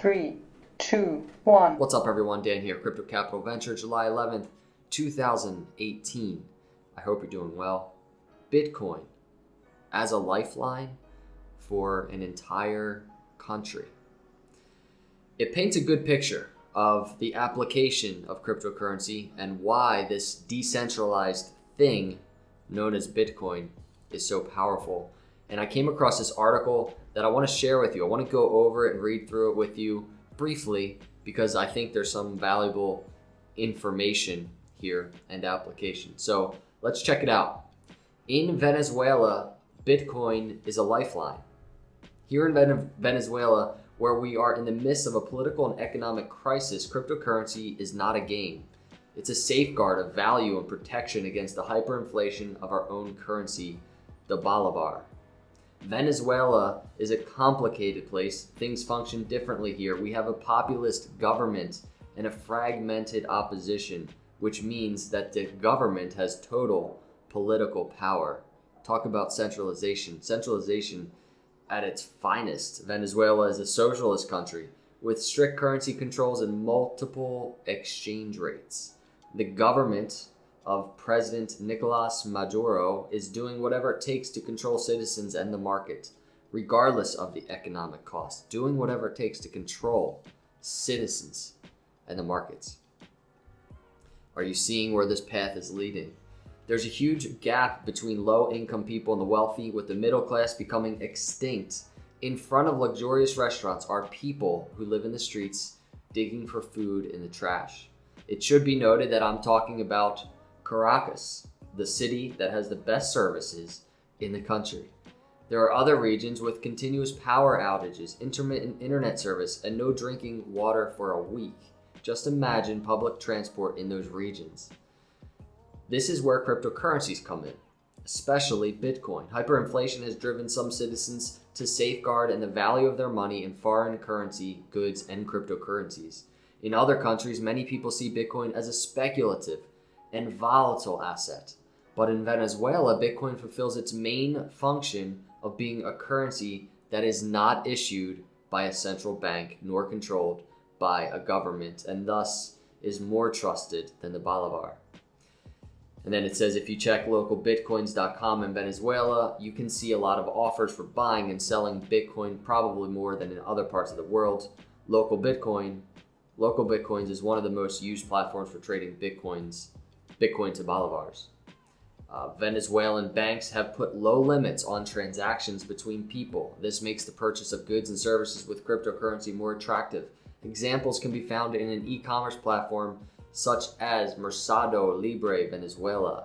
3, 2, 1. What's up, everyone? Dan here, Crypto Capital Venture, July 11th, 2018. I hope you're doing well. Bitcoin as a lifeline for an entire country. It paints a good picture of the application of cryptocurrency and why this decentralized thing known as Bitcoin is so powerful. And I came across this article that I want to share with you. I want to go over it and read through it with you briefly because I think there's some valuable information here and application. So let's check it out. In Venezuela, Bitcoin is a lifeline. Here in Venezuela, where we are in the midst of a political and economic crisis, cryptocurrency is not a game. It's a safeguard of value and protection against the hyperinflation of our own currency, the bolivar. Venezuela is a complicated place. Things function differently here. We have a populist government and a fragmented opposition, which means that the government has total political power. Talk about centralization. Centralization at its finest. Venezuela is a socialist country with strict currency controls and multiple exchange rates. The government of President Nicolas Maduro is doing whatever it takes to control citizens and the market, regardless of the economic cost. Doing whatever it takes to control citizens and the markets. Are you seeing where this path is leading? There's a huge gap between low-income people and the wealthy, with the middle class becoming extinct. In front of luxurious restaurants are people who live in the streets digging for food in the trash. It should be noted that I'm talking about Caracas, the city that has the best services in the country. There are other regions with continuous power outages, intermittent internet service, and no drinking water for a week. Just imagine public transport in those regions. This is where cryptocurrencies come in, especially Bitcoin. Hyperinflation has driven some citizens to safeguard and the value of their money in foreign currency, goods, and cryptocurrencies. In other countries, many people see Bitcoin as a speculative and volatile asset. But in Venezuela, Bitcoin fulfills its main function of being a currency that is not issued by a central bank nor controlled by a government, and thus is more trusted than the bolivar. And then it says if you check localbitcoins.com in Venezuela, you can see a lot of offers for buying and selling Bitcoin, probably more than in other parts of the world. Local Bitcoins is one of the most used platforms for trading Bitcoin to bolivars. Venezuelan banks have put low limits on transactions between people. This makes the purchase of goods and services with cryptocurrency more attractive. Examples can be found in an e-commerce platform such as Mercado Libre Venezuela,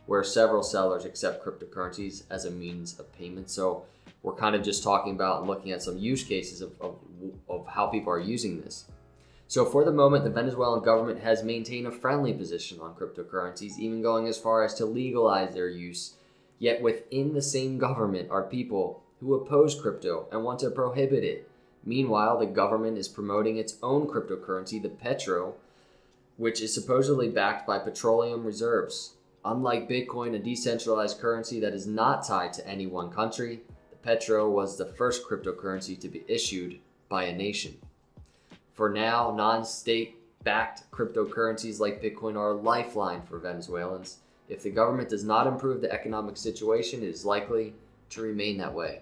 where several sellers accept cryptocurrencies as a means of payment. So we're kind of just talking about and looking at some use cases of how people are using this. So for the moment, the Venezuelan government has maintained a friendly position on cryptocurrencies, even going as far as to legalize their use. Yet within the same government are people who oppose crypto and want to prohibit it. Meanwhile, the government is promoting its own cryptocurrency, the petro, which is supposedly backed by petroleum reserves. Unlike Bitcoin, a decentralized currency that is not tied to any one country, the petro was the first cryptocurrency to be issued by a nation. For now, non-state-backed cryptocurrencies like Bitcoin are a lifeline for Venezuelans. If the government does not improve the economic situation, it is likely to remain that way.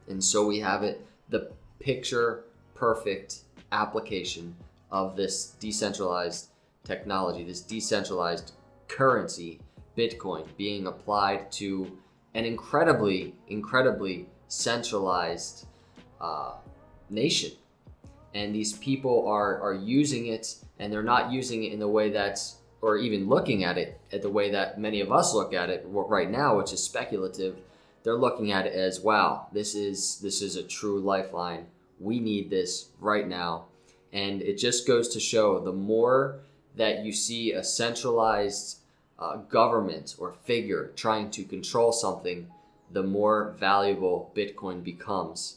And so we have it, the picture-perfect application of this decentralized technology, this decentralized currency, Bitcoin, being applied to an incredibly centralized nation. And these people are using it, and they're not using it in the way that's, or even looking at it at the way that many of us look at it right now, which is speculative. They're looking at it as, wow, this is a true lifeline. We need this right now. And it just goes to show, the more that you see a centralized government or figure trying to control something, the more valuable Bitcoin becomes.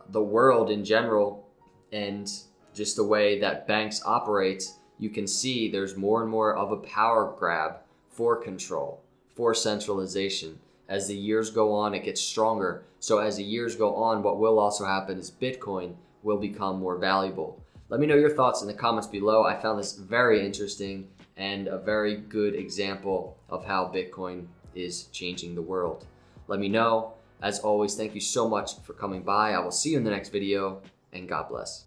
The world in general, and just the way that banks operate, you can see there's more and more of a power grab for control, for centralization. As the years go on, it gets stronger. So as the years go on, what will also happen is Bitcoin will become more valuable. Let me know your thoughts in the comments below. I found this very interesting and a very good example of how Bitcoin is changing the world. Let me know. As always, thank you so much for coming by. I will see you in the next video, and God bless.